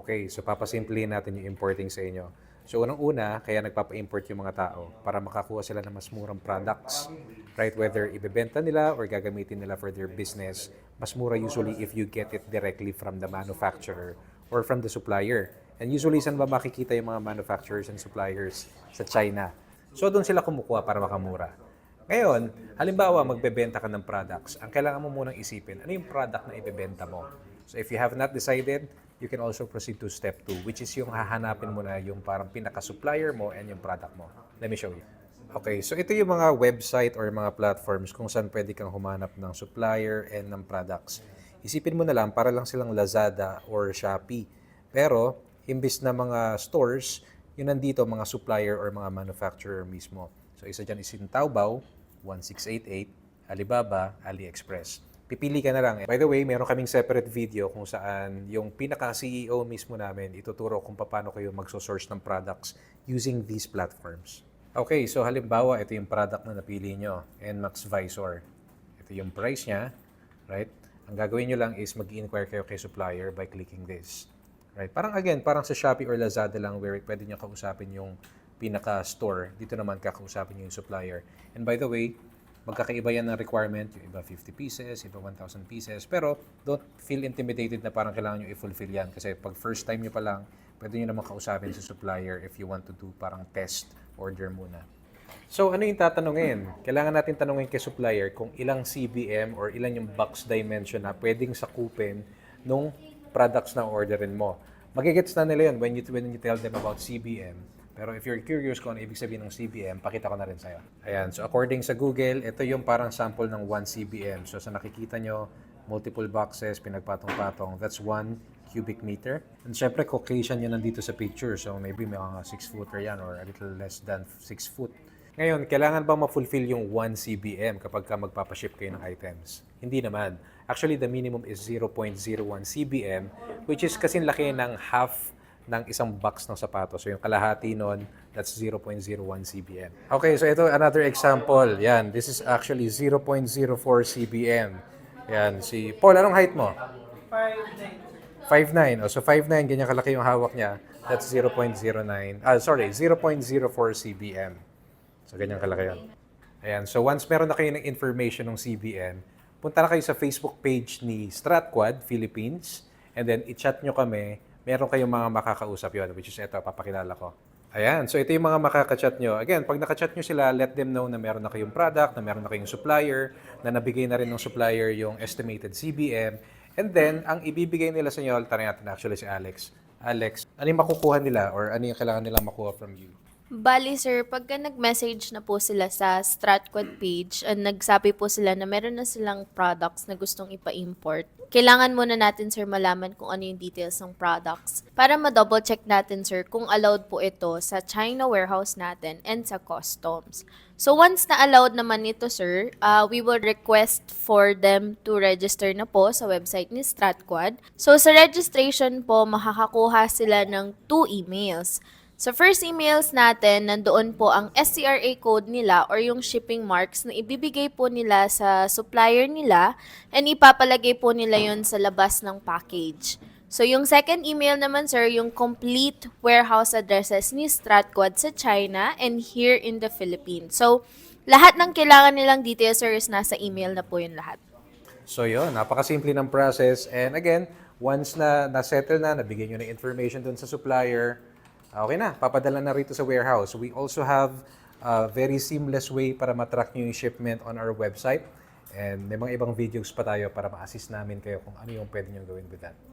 Okay, so papasimplihin natin yung importing sa inyo. So unang-una, kaya nagpapa-import yung mga tao para makakuha sila ng mas murang products. Right? Whether ibebenta nila or gagamitin nila for their business, mas mura usually if you get it directly from the manufacturer or from the supplier. And usually, saan ba makikita yung mga manufacturers and suppliers? Sa China. So doon sila kumukuha para makamura. Ngayon, halimbawa magbebenta ka ng products, ang kailangan mo munang isipin, ano yung product na ibebenta mo? So if you have not decided, you can also proceed to step 2, which is yung hahanapin mo na yung parang pinaka-supplier mo and yung product mo. Let me show you. Okay, so ito yung mga website or mga platforms kung saan pwede kang humanap ng supplier and ng products. Isipin mo na lang, para lang silang Lazada or Shopee. Pero, imbis na mga stores, yun nandito mga supplier or mga manufacturer mismo. So isa dyan is in Taobao, 1688, Alibaba, AliExpress. Pipili ka na lang. By the way, meron kaming separate video kung saan yung pinaka-CEO mismo namin ituturo kung paano kayo magsosource ng products using these platforms. Okay, so halimbawa, ito yung product na napili nyo, NMAX Visor. Ito yung price niya, right? Ang gagawin nyo lang is mag-inquire kayo kay supplier by clicking this. Right? Parang sa Shopee or Lazada lang where pwede nyo kausapin yung pinaka-store. Dito naman kakausapin nyo yung supplier. And by the way, magkakaiba yan ng requirement. Yung iba 50 pieces, iba 1,000 pieces. Pero don't feel intimidated na parang kailangan nyo i-fulfill yan. Kasi pag first time nyo pa lang, pwede nyo naman kausapin sa supplier if you want to do parang test order muna. So ano yung tatanungin? Kailangan natin tanungin kay supplier kung ilang CBM or ilan yung box dimension na pwedeng sakupin nung products na orderin mo. Magigets na nila yun when you tell them about CBM. Pero if you're curious kung ano ibig sabihin ng CBM, pakita ko na rin sa'yo. Ayan, so according sa Google, ito yung parang sample ng 1 CBM. So sa nakikita nyo, multiple boxes, pinagpatong-patong, that's 1 cubic meter. And syempre, Caucasian yun nandito sa picture. So maybe may mga 6-footer yan or a little less than 6 foot. Ngayon, kailangan ba ma-fulfill yung 1 CBM kapag ka magpapaship kayo ng items? Hindi naman. Actually, the minimum is 0.01 CBM, which is kasing laki ng half ng isang box ng sapatos. So yung kalahati nun, that's 0.01 CBM. Okay, so ito another example. Yan, this is actually 0.04 CBM. Yan, si Paul, anong height mo? 5'9". Oh, so 5'9", ganyan kalaki yung hawak niya. That's 0.09. 0.04 CBM. So ganyan kalaki yun. Ayan, so once meron na kayo ng information ng CBM, punta na kayo sa Facebook page ni StratQuad Philippines and then i-chat nyo kami. Meron kayong mga makakausap yun, which is ito, papakilala ko. Ayan, so ito yung mga makaka-chat nyo. Again, pag nakachat nyo sila, let them know na meron na kayong product, na meron na kayong supplier, na nabigay na rin ng supplier yung estimated CBM. And then, ang ibibigay nila sa inyo, tanong natin actually si Alex. Alex, ano yung makukuha nila or ano yung kailangan nilang makuha from you? Bali sir, pagka nag-message na po sila sa StratQuad page at nagsabi po sila na meron na silang products na gustong ipa-import, kailangan muna natin sir malaman kung ano yung details ng products para ma-double check natin sir kung allowed po ito sa China warehouse natin and sa customs. So once na allowed naman ito sir, we will request for them to register na po sa website ni StratQuad. So sa registration po, makakakuha sila ng 2 emails. Sa first emails natin, nandoon po ang SCRA code nila or yung shipping marks na ibibigay po nila sa supplier nila and ipapalagay po nila yon sa labas ng package. So yung second email naman sir, yung complete warehouse addresses ni StratQuad sa China and here in the Philippines. So lahat ng kailangan nilang details sir is nasa email na po yun lahat. So yun, napakasimple ng process. And again, once na na-settle na, nabigyan nyo na information dun sa supplier, okay na, papadala na rito sa warehouse. We also have a very seamless way para matrack nyo yung shipment on our website. And may mga ibang videos pa tayo para ma-assist namin kayo kung ano yung pwede nyo gawin with that.